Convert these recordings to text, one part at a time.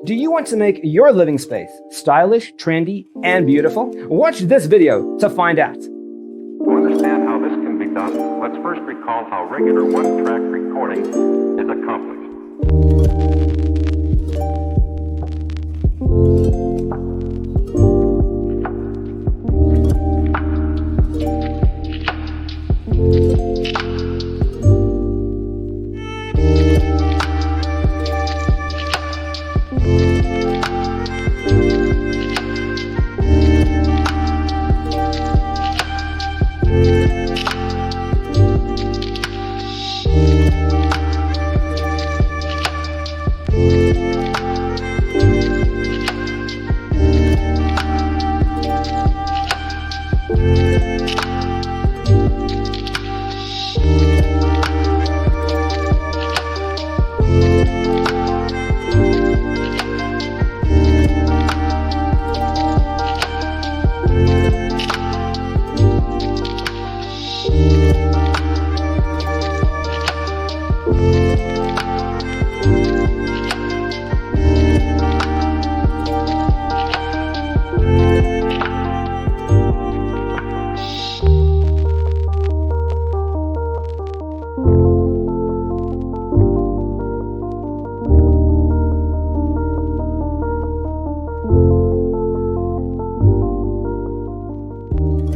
Do you want to make your living space stylish, trendy, and beautiful? Watch this video to find out. To understand how this can be done, let's first recall how regular one-track recording is accomplished.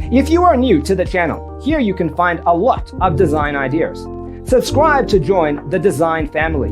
If you are new to the channel, here you can find a lot of design ideas. Subscribe to join the design family.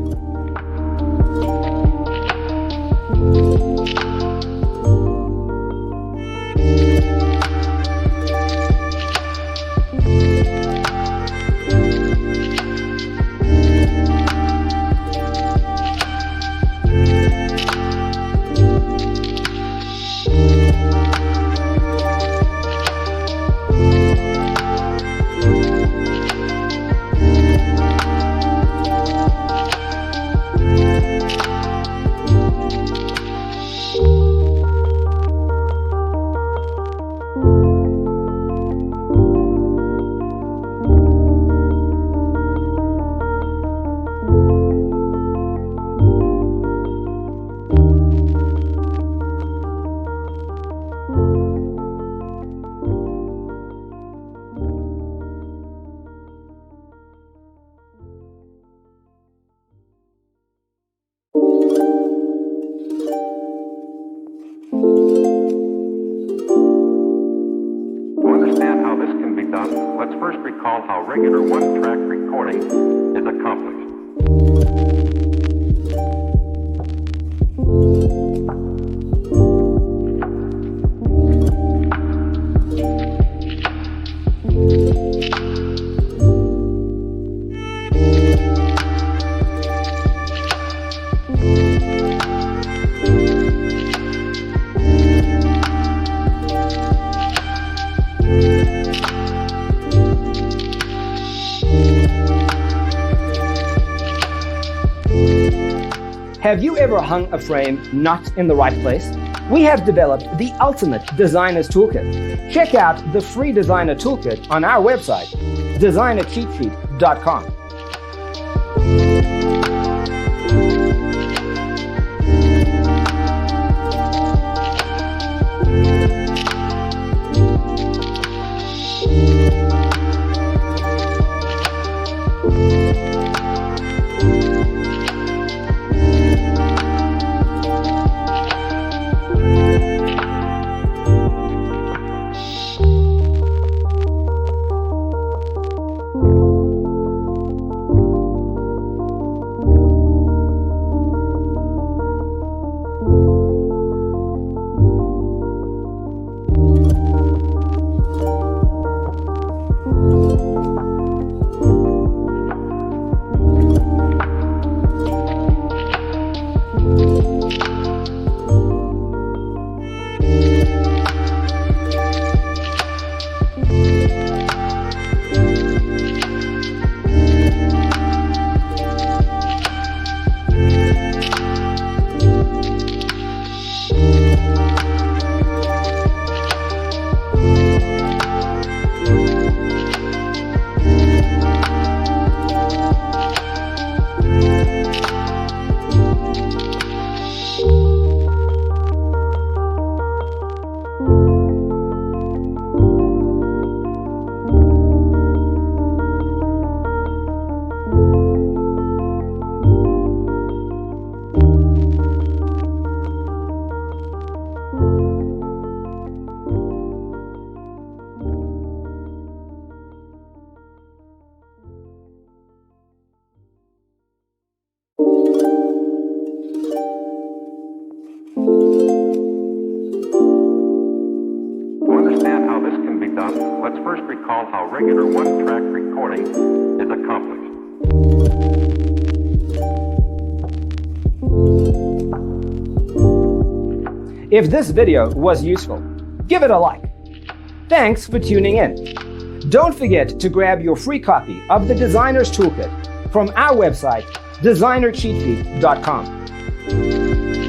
Let's first recall how regular one-track recording is accomplished. Have you ever hung a frame not in the right place? We have developed the ultimate designer's toolkit. Check out the free designer toolkit on our website, designercheatsheet.com. understand how this can be done, let's first recall how regular one-track recording is accomplished. If this video was useful, give it a like. Thanks for tuning in. Don't forget to grab your free copy of the Designer's Toolkit from our website, designercheatfeed.com.